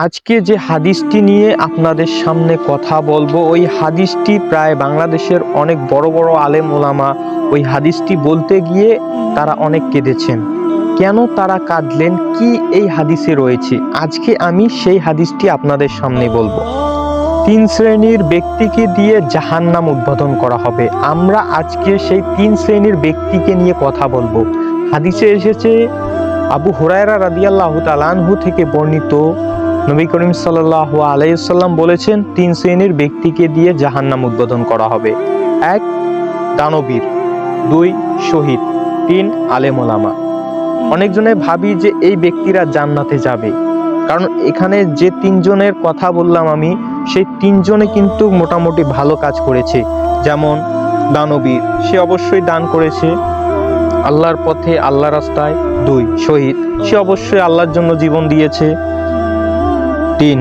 আজকে যে হাদিসটি নিয়ে আপনাদের সামনে কথা বলবো, ওই হাদিসটি প্রায় বাংলাদেশের অনেক বড় বড় আলেম ওলামা ওই হাদিসটি বলতে গিয়ে তারা অনেক কেঁদেছেন। কেন তারা কাঁদলেন, কি এই হাদিসে রয়েছে, আজকে আমি সেই হাদিসটি আপনাদের সামনে বলবো। 3 শ্রেণীর ব্যক্তিকে দিয়ে জাহান্নাম উদ্বোধন করা হবে। আমরা আজকে সেই 3 শ্রেণীর ব্যক্তিকে নিয়ে কথা বলবো। হাদিসে এসেছে, আবু হুরায়রা রাদিয়াল্লাহু তাআলা আনহু থেকে বর্ণিত, নবী করিম সাল্লাল্লাহু আলাইহি ওয়াসাল্লাম বলেছেন 3 শ্রেণীর ব্যক্তিকে দিয়ে জাহান্নাম উদ্বোধন করা হবে। 1 দানবীর, 2 শহীদ, 3 আলেম ওলামা। অনেকজনে ভাবি যে এই ব্যক্তিরা জান্নাতে যাবে, কারণ এখানে যে 3 জনের কথা বললাম আমি, সেই 3 জনে কিন্তু মোটামুটি ভালো কাজ করেছে। যেমন দানবীর, সে অবশ্যই দান করেছে আল্লাহর পথে, আল্লাহ রাস্তায়। 2 শহীদ, সে অবশ্যই আল্লাহর জন্য জীবন দিয়েছে। 3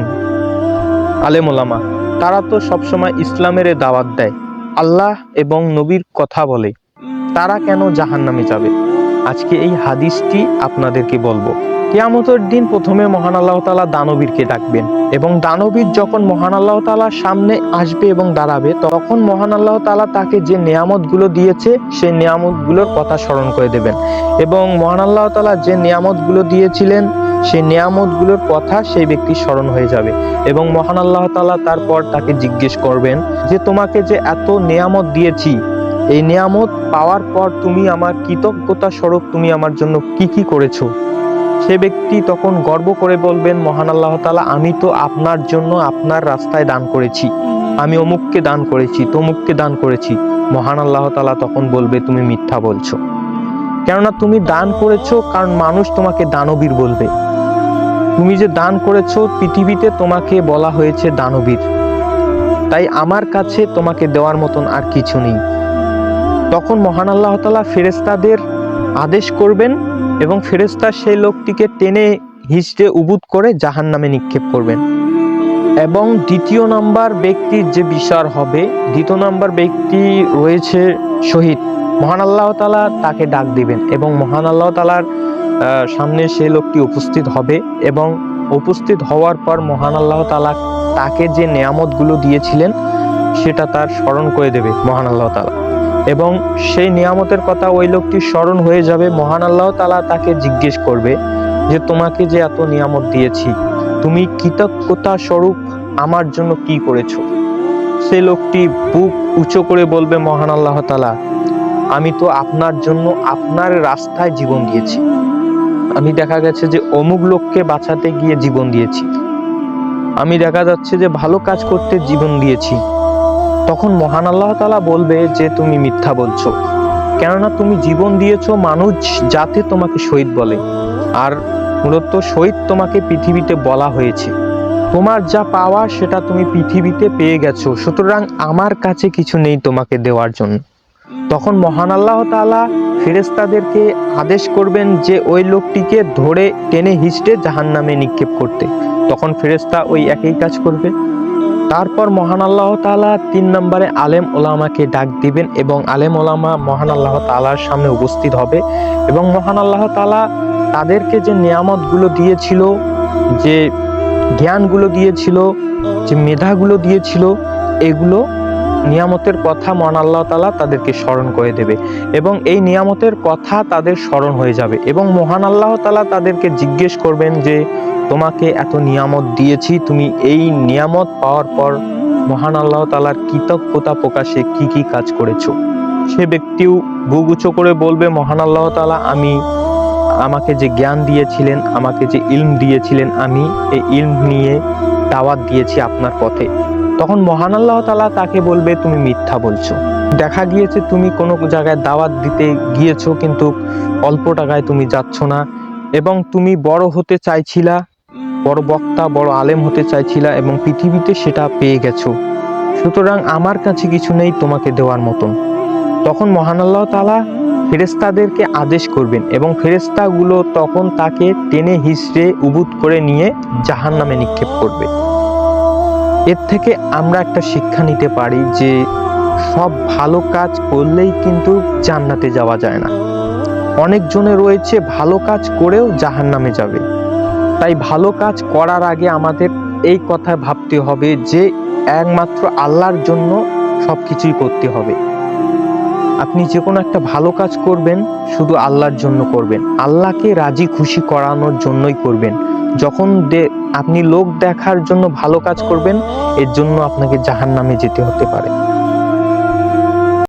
আলেম ওলামা, তারা তো সবসময় ইসলামের দাওয়াত দেয়, আল্লাহ এবং নবীর কথা বলে। তারা কেন জাহান্নামে যাবে? আজকে এই হাদিসটি আপনাদেরকে বলবো। কিয়ামতের দিন প্রথমে মহান আল্লাহ তাআলা দানবীরকে ডাকবেন, এবং দানবীর যখন মহান আল্লাহ তাআলার সামনে আসবে এবং দাঁড়াবে, তখন মহান আল্লাহ তাআলা তাকে যে নিয়ামতগুলো দিয়েছে সেই নিয়ামতগুলোর কথা স্মরণ করে দেবেন, এবং মহান আল্লাহ তাআলা যে নিয়ামতগুলো দিয়েছিলেন সেই নিয়ামতগুলোর কথা সেই ব্যক্তি স্মরণ হয়ে যাবে। এবং মহান আল্লাহ তাআলা তারপর তাকে জিজ্ঞেস করবেন যে তোমাকে যে এত নিয়ামত দিয়েছি, এই নিয়ামত পাওয়ার পর তুমি আমার কৃতজ্ঞতা স্বরূপ তুমি আমার জন্য কি কি করেছো? সে ব্যক্তি তখন গর্ব করে বলবেন, মহান আল্লাহ তাআলা, আমি তো আপনার জন্য আপনার রাস্তায় দান করেছি, আমি অমুককে দান করেছি, তমুককে দান করেছি। মহান আল্লাহ তাআলা তখন বলবে, তুমি মিথ্যা বলছো, কেননা তুমি দান করেছো কারণ মানুষ তোমাকে দানবীর বলবে। তুমি যে দান করেছো, পৃথিবীতে তোমাকে বলা হয়েছে দানবীর, তাই আমার কাছে তোমাকে দেওয়ার মতন আর কিছু নেই। তখন মহান আল্লাহ তাআলা ফেরেশতাদের আদেশ করবেন, এবং ফেরেশতা সেই লোকটিকে টেনে হিঁচড়ে উবুদ করে জাহান্নামে নিক্ষেপ করবেন। এবং দ্বিতীয় নাম্বার ব্যক্তির যে বিচার হবে, দ্বিতীয় নাম্বার ব্যক্তি রয়েছে শহীদ। মহান আল্লাহ তাআলা তাকে ডাক দিবেন, এবং মহান আল্লাহ তাআলার সামনে সেই লোকটি উপস্থিত হবে, এবং উপস্থিত হওয়ার পর মহান আল্লাহ তাআলা তাকে যে নিয়ামতগুলো দিয়েছিলেন সেটা তার স্মরণ করে দেবে মহান আল্লাহ তাআলা, এবং সেই নিয়ামতের কথা ওই লোকটি স্মরণ হয়ে যাবে। মহান আল্লাহ তাআলা তাকে জিজ্ঞেস করবে যে তোমাকে যে এত নিয়ামত দিয়েছি, তুমি কৃতজ্ঞতা স্বরূপ আমার জন্য কি করেছো? সেই লোকটি বুক উঁচু করে বলবে, মহান আল্লাহ তাআলা, আমি তো আপনার জন্য আপনার রাস্তায় জীবন দিয়েছি, আমি দেখা গেছে যে অমুক লোককে বাঁচাতে গিয়ে জীবন দিয়েছি, আমি দেখা যাচ্ছে যে ভালো কাজ করতে জীবন দিয়েছি। তখন মহান আল্লাহ তাআলা বলবে যে তুমি মিথ্যা বলছো, কেননা তুমি জীবন দিয়েছো মানুষ যাতে তোমাকে শহীদ বলে, আর মূলত শহীদ তোমাকে পৃথিবীতে বলা হয়েছে। তোমার যা পাওয়া সেটা তুমি পৃথিবীতে পেয়ে গেছো, সুতরাং আমার কাছে কিছু নেই তোমাকে দেওয়ার জন্য। তখন মহান আল্লাহ তাআলা ফেরেশতাদেরকে আদেশ করবেন যে ওই লোকটিকে ধরে টেনে হিঁচড়ে জাহান্নামে নিক্ষেপ করতে। তখন ফেরেশতা ওই একই কাজ করবে। তারপর মহান আল্লাহ তাআলা 3 নম্বরে আলেম ওলামাকে ডাক দিবেন, এবং আলেম ওলামা মহান আল্লাহ তাআলার সামনে উপস্থিত হবে, এবং মহান আল্লাহ তাআলা তাদেরকে যে নিয়ামতগুলো দিয়েছিল, যে জ্ঞানগুলো দিয়েছিল, যে মেধাগুলো দিয়েছিল, এগুলো নিয়ামতের কথা মহান আল্লাহ তাআলা তাদেরকে স্মরণ করে দেবে, এবং এই নিয়ামতের কথা তাদের স্মরণ হয়ে যাবে। এবং মহান আল্লাহ তাআলা তাদেরকে জিজ্ঞেস করবেন যে তোমাকে এত নিয়ামত দিয়েছি, তুমি এই নিয়ামত পাওয়ার পর মহান আল্লাহ তাআলার কৃতজ্ঞতা প্রকাশে কি কি কাজ করেছো? সে ব্যক্তিও বুক উঁচু করে বলবে, মহান আল্লাহ তাআলা, আমাকে যে জ্ঞান দিয়েছিলেন, আমাকে যে ইলম দিয়েছিলেন, আমি এই ইলম নিয়ে দাওয়াত দিয়েছি আপনার পথে। তখন মহান আল্লাহ তাআলা তাকে বলবে, তুমি মিথ্যা বলছো, দেখা গিয়েছে তুমি কোনো জায়গায় দাওয়াত দিতে গিয়েছো, কিন্তু অল্প টাকায় তুমি যাচ্ছ না, এবং তুমি বড় হতে চাইছিলা, বড় বক্তা, বড় আলেম হতে চাইছিলা, এবং পৃথিবীতে সেটা পেয়ে গেছো, সুতরাং আমার কাছে কিছু নেই তোমাকে দেওয়ার মতন। তখন মহান আল্লাহ তাআলা ফেরেশতাদেরকে আদেশ করবেন, এবং ফেরেশতাগুলো তখন তাকে টেনে হিঁচড়ে উবুদ করে নিয়ে জাহান্নামে নিক্ষেপ করবে। এর থেকে আমরা একটা শিক্ষা নিতে পারি যে সব ভালো কাজ করলেই কিন্তু জান্নাতে যাওয়া যায় না। অনেকজনে রয়েছে ভালো কাজ করেও জাহান্নামে যাবে। তাই ভালো কাজ করার আগে আমাদের এই কথা ভাবতে হবে যে একমাত্র আল্লাহর জন্য সবকিছুই করতে হবে। আপনি যে কোনো একটা ভালো কাজ করবেন শুধু আল্লাহর জন্য করবেন, আল্লাহকে রাজি খুশি করানোর জন্যই করবেন। যখন আপনি লোক দেখার জন্য ভালো কাজ করবেন, এর জন্য আপনাকে জাহান্নামে যেতে হতে পারে।